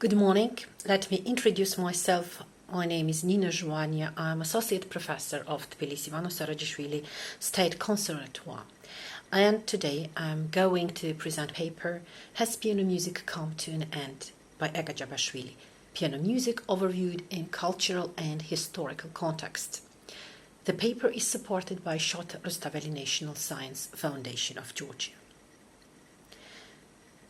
Good morning. Let me introduce myself. My name is Nino Jvania. I'm Associate Professor of Tbilisi Musicological State Conservatoire. And today I'm going to present a paper, Has Piano Music Come to an End? By Eka Chabashvili. Piano Music Overviewed in Cultural and Historical Context. The paper is supported by Shota Rustaveli National Science Foundation of Georgia.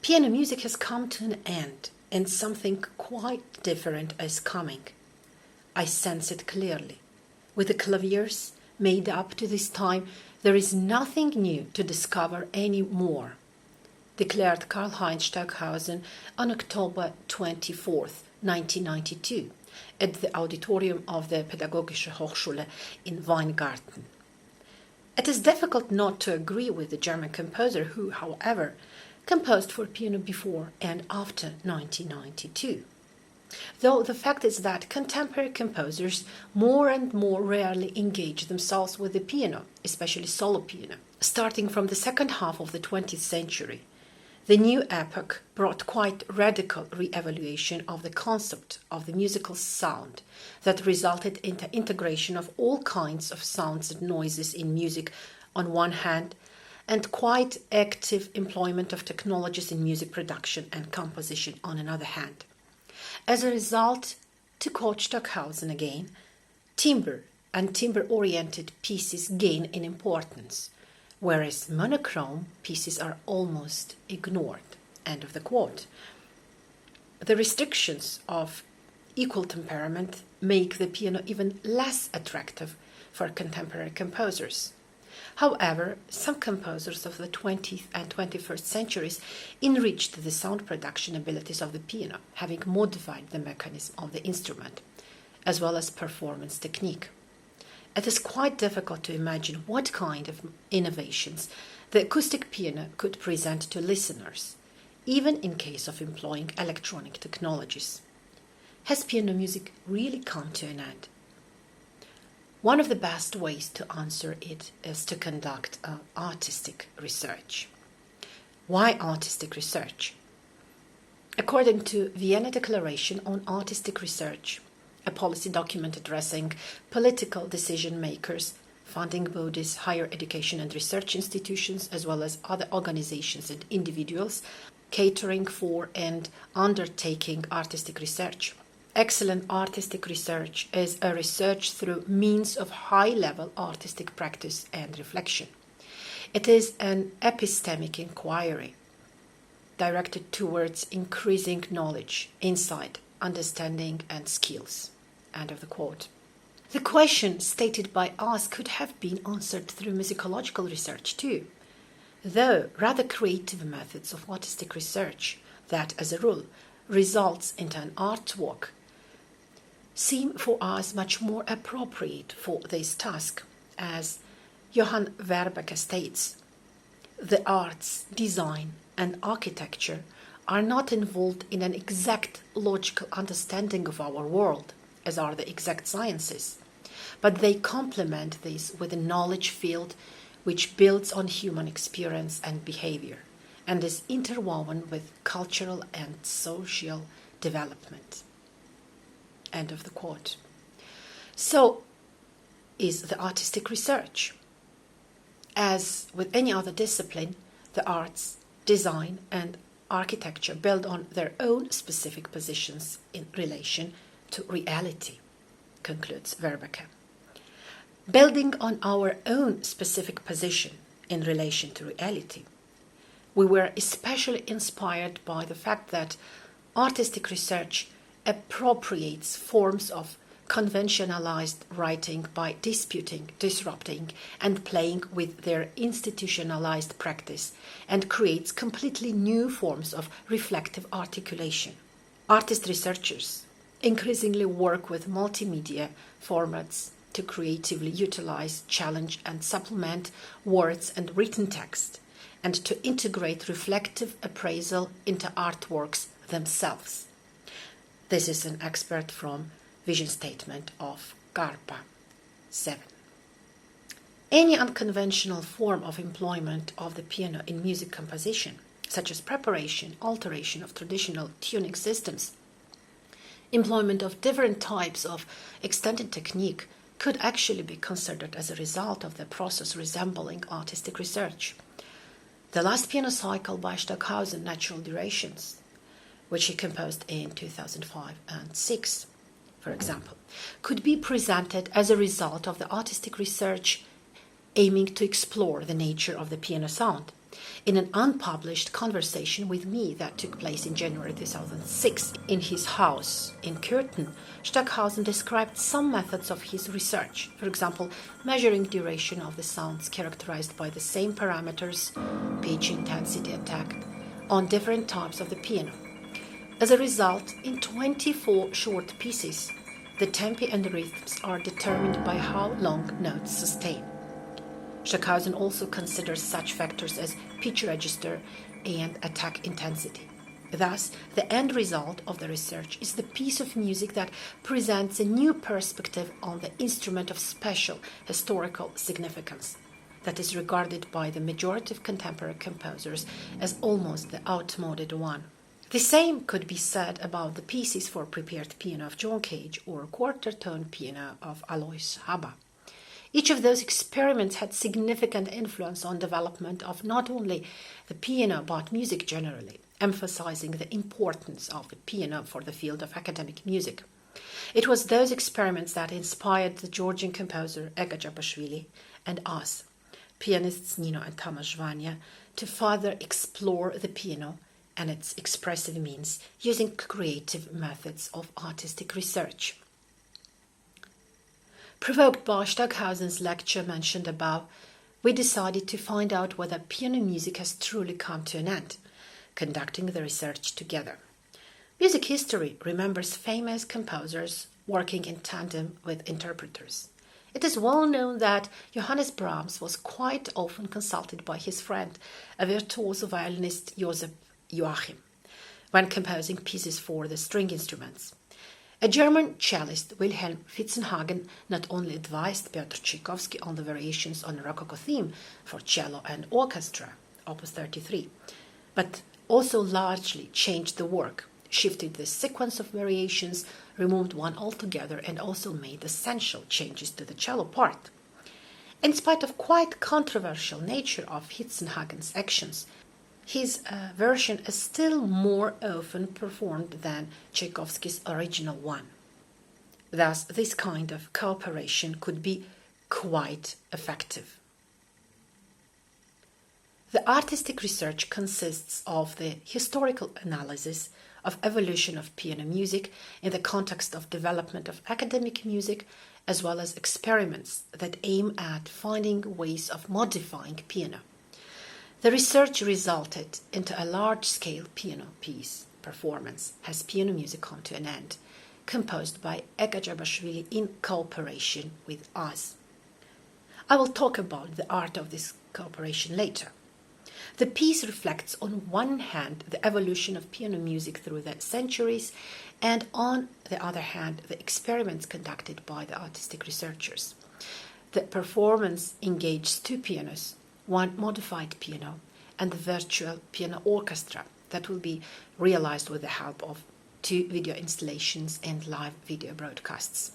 Piano music has come to an end, and something quite different is coming. I sense it clearly. With the claviers made up to this time, there is nothing new to discover anymore, declared K.Stockhausen on October 24, 1992, at the auditorium of the Pädagogische Hochschule in Weingarten. It is difficult not to agree with the German composer who, however, composed for piano before and after 1992. Though the fact is that contemporary composers more and more rarely engage themselves with the piano, especially solo piano. Starting from the second half of the 20th century, the new epoch brought quite radical re-evaluation of the concept of the musical sound that resulted in the integration of all kinds of sounds and noises in music on one hand, and quite active employment of technologies in music production and composition on another hand. As a result, to quote Stockhausen again, timbre and timbre-oriented pieces gain in importance, whereas monochrome pieces are almost ignored. End of the quote. The restrictions of equal temperament make the piano even less attractive for contemporary composers. However, some composers of the 20th and 21st centuries enriched the sound production abilities of the piano, having modified the mechanism of the instrument, as well as performance technique. It is quite difficult to imagine what kind of innovations the acoustic piano could present to listeners, even in case of employing electronic technologies. Has piano music really come to an end? One of the best ways to answer it is to conduct artistic research. Why artistic research? According to Vienna Declaration on Artistic Research, a policy document addressing political decision makers, funding bodies, higher education and research institutions, as well as other organizations and individuals catering for and undertaking artistic research. Excellent artistic research is a research through means of high-level artistic practice and reflection. It is an epistemic inquiry directed towards increasing knowledge, insight, understanding, and skills. End of the quote. The question stated by us could have been answered through musicological research too, though rather creative methods of artistic research that, as a rule, results into an artwork seem for us much more appropriate for this task. As Johann Verbeke states, the arts, design, and architecture are not involved in an exact logical understanding of our world, as are the exact sciences, but they complement this with a knowledge field which builds on human experience and behavior, and is interwoven with cultural and social development. End of the quote. So is the artistic research. As with any other discipline, the arts, design, and architecture build on their own specific positions in relation to reality, concludes Verbeke. Building on our own specific position in relation to reality, we were especially inspired by the fact that artistic research appropriates forms of conventionalized writing by disputing, disrupting, and playing with their institutionalized practice, and creates completely new forms of reflective articulation. Artist researchers increasingly work with multimedia formats to creatively utilize, challenge, and supplement words and written text, and to integrate reflective appraisal into artworks themselves. This is an excerpt from Vision Statement of Garpa 7. Any unconventional form of employment of the piano in music composition, such as preparation, alteration of traditional tuning systems, Employment of different types of extended technique could actually be considered as a result of the process resembling artistic research. The last piano cycle by Stockhausen, Natural Durations, which he composed in 2005 and 6, for example, could be presented as a result of the artistic research aiming to explore the nature of the piano sound. In an unpublished conversation with me that took place in January 2006 in his house in Kürten, Stockhausen described some methods of his research, for example, measuring duration of the sounds characterized by the same parameters, pitch, intensity, attack, on different types of the piano. As a result, in 24 short pieces, the tempi and rhythms are determined by how long notes sustain. Stockhausen also considers such factors as pitch register and attack intensity. Thus, the end result of the research is the piece of music that presents a new perspective on the instrument of special historical significance that is regarded by the majority of contemporary composers as almost the outmoded one. The same could be said about the pieces for prepared piano of John Cage or quarter-tone piano of Alois Haber. Each of those experiments had significant influence on development of not only the piano but music generally, emphasizing the importance of the piano for the field of academic music. It was those experiments that inspired the Georgian composer Eka Chabashvili and us, pianists Nino and Tamar Jvania, to further explore the piano and its expressive means using creative methods of artistic research. Provoked by Stockhausen's lecture mentioned above, we decided to find out whether piano music has truly come to an end, conducting the research together. Music history remembers famous composers working in tandem with interpreters. It is well known that Johannes Brahms was quite often consulted by his friend, a virtuoso violinist Joseph Joachim, when composing pieces for the string instruments. A German cellist, Wilhelm Fitzenhagen, not only advised Piotr Tchaikovsky on the variations on a Rococo theme for cello and orchestra, Opus 33, but also largely changed the work, shifted the sequence of variations, removed one altogether, and also made essential changes to the cello part. In spite of quite controversial nature of Fitzenhagen's actions, his version is still more often performed than Tchaikovsky's original one. Thus, this kind of cooperation could be quite effective. The artistic research consists of the historical analysis of evolution of piano music in the context of development of academic music, as well as experiments that aim at finding ways of modifying piano. The research resulted into a large-scale piano piece performance, Has Piano Music Come to an End, composed by Eka Chabashvili in cooperation with us. I will talk about the art of this cooperation later. The piece reflects on one hand the evolution of piano music through the centuries, and on the other hand the experiments conducted by the artistic researchers. The performance engaged two pianos, one modified piano, and the virtual piano orchestra that will be realized with the help of two video installations and live video broadcasts.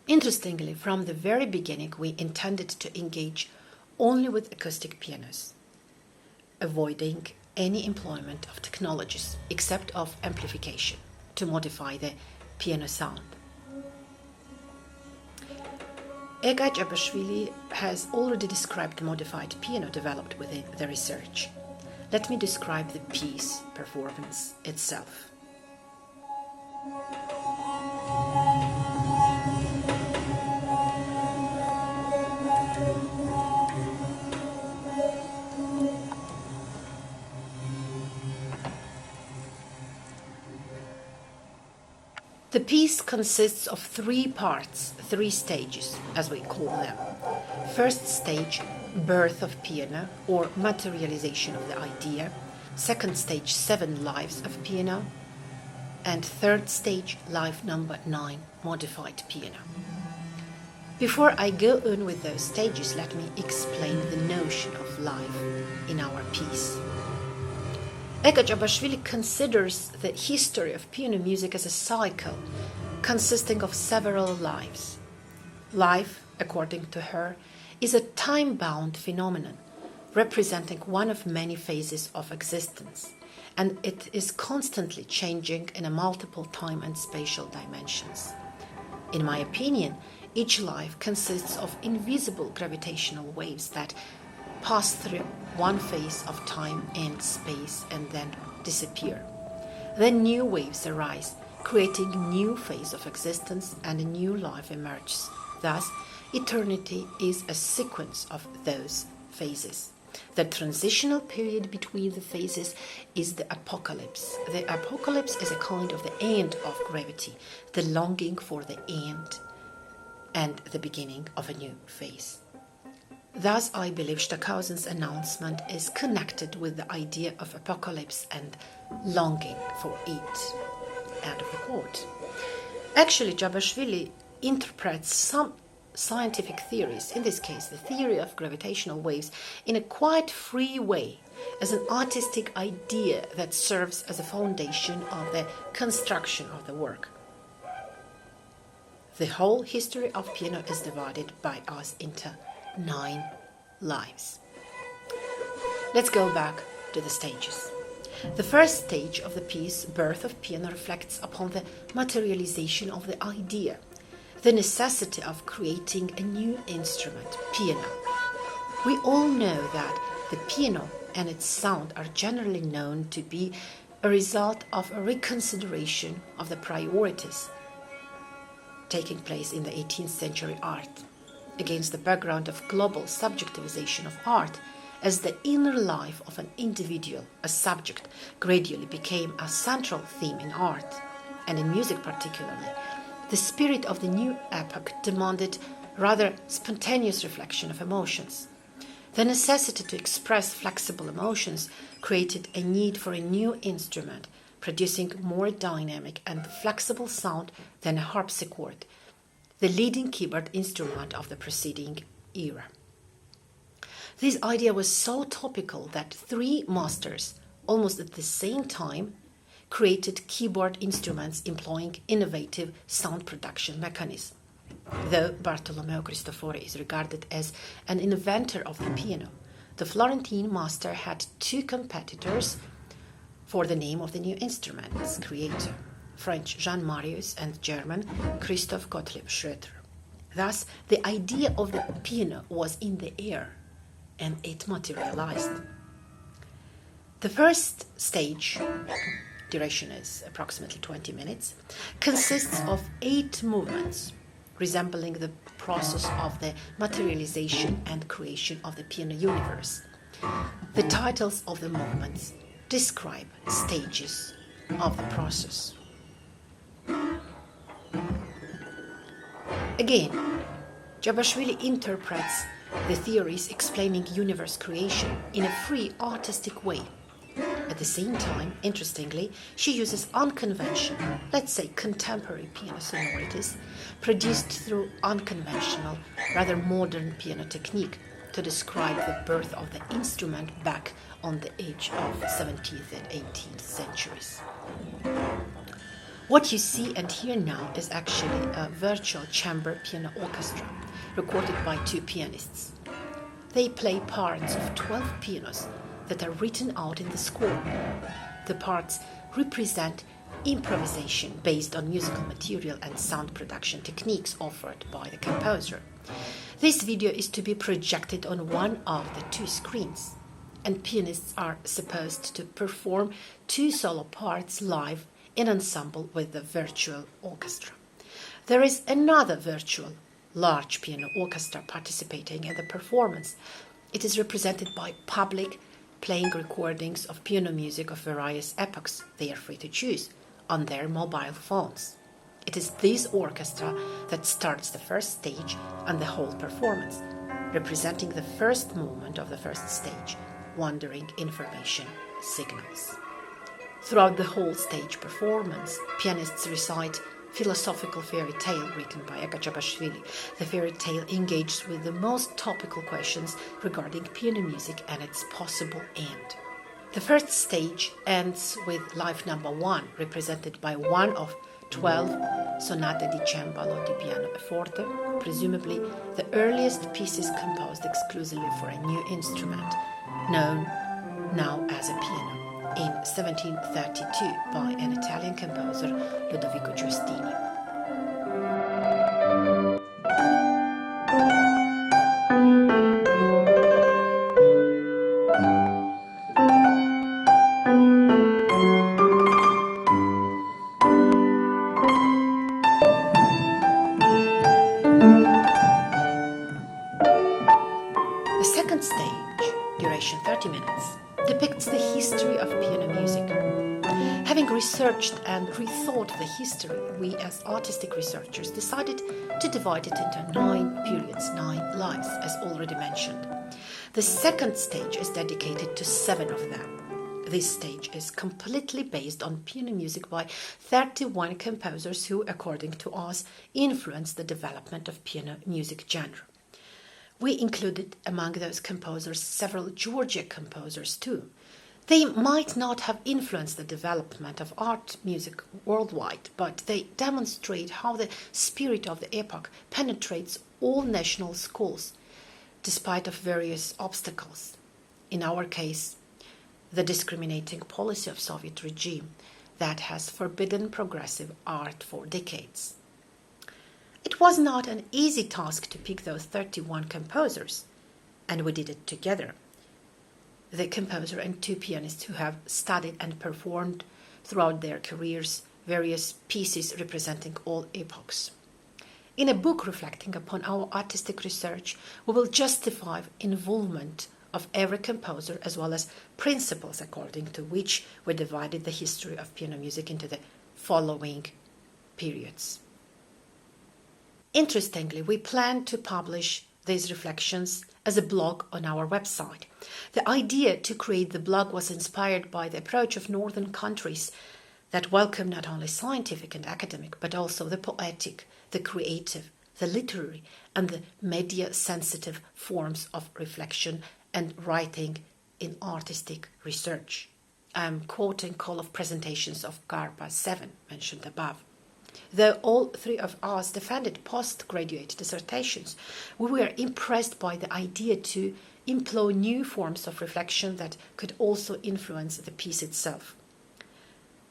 Interestingly, from the very beginning, we intended to engage only with acoustic pianos, avoiding any employment of technologies except of amplification to modify the piano sound. Eka Chabashvili has already described the modified piano developed within the research. Let me describe the piece performance itself. The piece consists of three parts, three stages, as we call them. First stage, birth of piano, or materialization of the idea. Second stage, 7 lives of piano. And third stage, life number 9, modified piano. Before I go on with those stages, let me explain the notion of life in our piece. Eka Chabashvili considers the history of piano music as a cycle consisting of several lives. Life, according to her, is a time-bound phenomenon representing one of many phases of existence, and it is constantly changing in a multiple time and spatial dimensions. In my opinion, each life consists of invisible gravitational waves that pass through one phase of time and space and then disappear. Then new waves arise, creating a new phase of existence, and a new life emerges. Thus, eternity is a sequence of those phases. The transitional period between the phases is the apocalypse. The apocalypse is a kind of the end of gravity, the longing for the end and the beginning of a new phase. Thus, I believe Stockhausen's announcement is connected with the idea of apocalypse and longing for it. End of the quote. Actually, Chabashvili interprets some scientific theories, in this case the theory of gravitational waves, in a quite free way, as an artistic idea that serves as a foundation of the construction of the work. The whole history of piano is divided by us into 9 lives. Let's go back to the stages. The first stage of the piece, Birth of Piano, reflects upon the materialization of the idea, the necessity of creating a new instrument, piano. We all know that the piano and its sound are generally known to be a result of a reconsideration of the priorities taking place in the 18th century art, against the background of global subjectivization of art, as the inner life of an individual, a subject, gradually became a central theme in art, and in music particularly. The spirit of the new epoch demanded rather spontaneous reflection of emotions. The necessity to express flexible emotions created a need for a new instrument, producing more dynamic and flexible sound than a harpsichord, the leading keyboard instrument of the preceding era. This idea was so topical that 3 masters, almost at the same time, created keyboard instruments employing innovative sound production mechanisms. Though Bartolomeo Cristofori is regarded as an inventor of the piano, the Florentine master had 2 competitors for the name of the new instrument's creator, French Jean Marius and German Christoph Gottlieb Schröter. Thus, the idea of the piano was in the air, and it materialized. The first stage, duration is approximately 20 minutes, consists of 8 movements, resembling the process of the materialization and creation of the piano universe. The titles of the movements describe stages of the process. Again, Chabashvili interprets the theories explaining universe creation in a free artistic way. At the same time, interestingly, she uses unconventional, let's say contemporary piano sonorities produced through unconventional, rather modern piano technique to describe the birth of the instrument back on the edge of 17th and 18th centuries. What you see and hear now is actually a virtual chamber piano orchestra recorded by 2 pianists. They play parts of 12 pianos that are written out in the score. The parts represent improvisation based on musical material and sound production techniques offered by the composer. This video is to be projected on one of the 2 screens, and pianists are supposed to perform 2 solo parts live in ensemble with the virtual orchestra. There is another virtual large piano orchestra participating in the performance. It is represented by public playing recordings of piano music of various epochs they are free to choose on their mobile phones. It is this orchestra that starts the first stage and the whole performance, representing the first movement of the first stage, wandering information signals. Throughout the whole stage performance, pianists recite philosophical fairy tale written by Eka Chabashvili. The fairy tale engages with the most topical questions regarding piano music and its possible end. The first stage ends with life number 1, represented by one of 12 sonate di cembalo di piano forte, presumably the earliest pieces composed exclusively for a new instrument, known now as a piano, in 1732 by an Italian composer, Ludovico Giustini. The second stage, duration 30 minutes, depicts the history of piano music. Having researched and rethought the history, we as artistic researchers decided to divide it into 9 periods, 9 lives, as already mentioned. The second stage is dedicated to 7 of them. This stage is completely based on piano music by 31 composers who, according to us, influenced the development of piano music genre. We included among those composers several Georgian composers too. They might not have influenced the development of art music worldwide, but they demonstrate how the spirit of the epoch penetrates all national schools, despite of various obstacles. In our case, the discriminating policy of Soviet regime that has forbidden progressive art for decades. It was not an easy task to pick those 31 composers, and we did it together. The composer and 2 pianists who have studied and performed throughout their careers various pieces representing all epochs. In a book reflecting upon our artistic research, we will justify involvement of every composer as well as principles according to which we divided the history of piano music into the following periods. Interestingly, we plan to publish these reflections as a blog on our website. The idea to create the blog was inspired by the approach of northern countries that welcome not only scientific and academic, but also the poetic, the creative, the literary, and the media-sensitive forms of reflection and writing in artistic research. I'm quoting Call of Presentations of Garpa 7, mentioned above. Though all 3 of us defended postgraduate dissertations, we were impressed by the idea to employ new forms of reflection that could also influence the piece itself.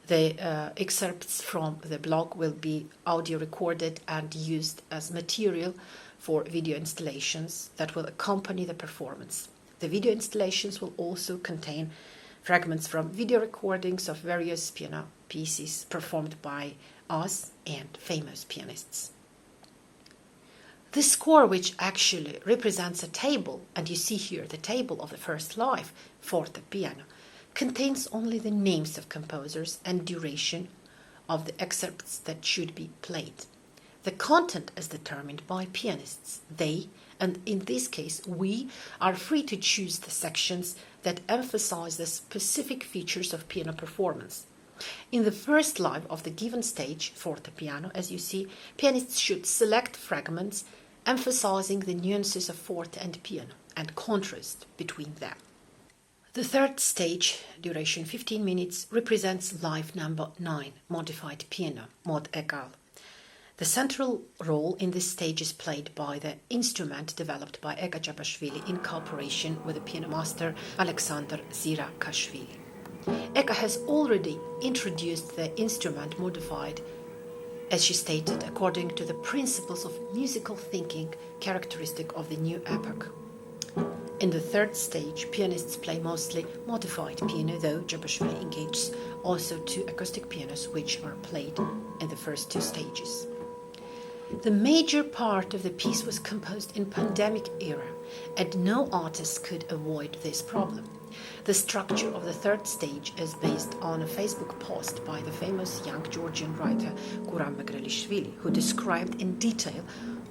The excerpts from the blog will be audio recorded and used as material for video installations that will accompany the performance. The video installations will also contain fragments from video recordings of various piano pieces performed by us and famous pianists. The score, which actually represents a table, and you see here the table of the first life, forte piano, contains only the names of composers and duration of the excerpts that should be played. The content is determined by pianists. They, and in this case we, are free to choose the sections that emphasize the specific features of piano performance. In the first live of the given stage, forte piano, as you see, pianists should select fragments emphasizing the nuances of forte and piano and contrast between them. The third stage, duration 15 minutes, represents live number 9, modified piano, mod égal. The central role in this stage is played by the instrument developed by Eka Chabashvili in cooperation with the piano master Alexander Zirakashvili. Eka has already introduced the instrument modified, as she stated, according to the principles of musical thinking characteristic of the new epoch. In the third stage, pianists play mostly modified piano, though Chabashvili engages also 2 acoustic pianos, which are played in the first 2 stages. The major part of the piece was composed in pandemic era, and no artist could avoid this problem. The structure of the third stage is based on a Facebook post by the famous young Georgian writer Guram Megrelishvili, who described in detail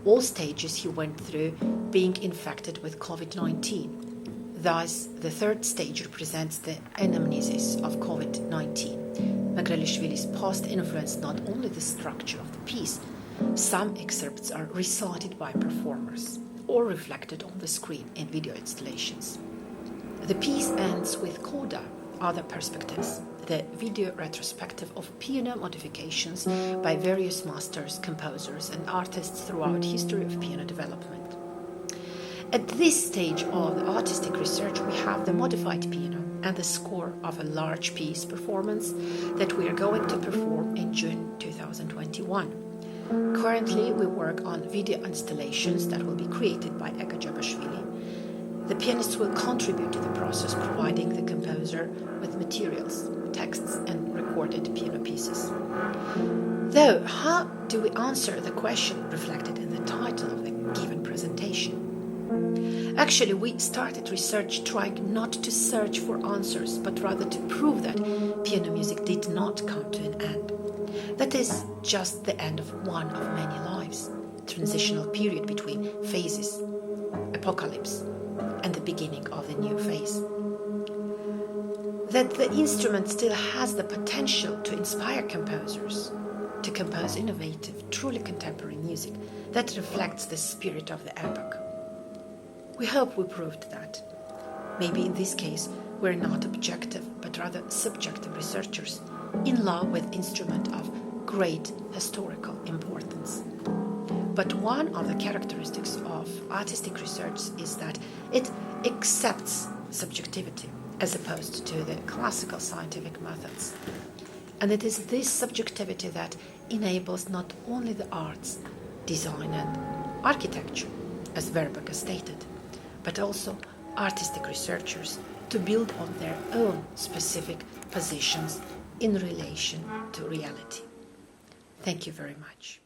all stages he went through being infected with COVID-19. Thus, the third stage represents the anamnesis of COVID-19. Megrelishvili's post influenced not only the structure of the piece. Some excerpts are recited by performers or reflected on the screen in video installations. The piece ends with coda, other perspectives, the video retrospective of piano modifications by various masters, composers, and artists throughout history of piano development. At this stage of the artistic research, we have the modified piano and the score of a large piece performance that we are going to perform in June 2021. Currently, we work on video installations that will be created by Eka Chabashvili. The pianist will contribute to the process, providing the composer with materials, texts, and recorded piano pieces. Though, how do we answer the question reflected in the title of the given presentation? Actually, we started research trying not to search for answers, but rather to prove that piano music did not come to an end. That is just the end of one of many lives, transitional period between phases, apocalypse, and the beginning of the new phase. That the instrument still has the potential to inspire composers to compose innovative, truly contemporary music that reflects the spirit of the epoch. We hope we proved that. Maybe in this case, we're not objective, but rather subjective researchers in love with instrument of great historical importance. But one of the characteristics of artistic research is that it accepts subjectivity as opposed to the classical scientific methods. And it is this subjectivity that enables not only the arts, design and architecture, as Verbacher stated, but also artistic researchers to build on their own specific positions in relation to reality. Thank you very much.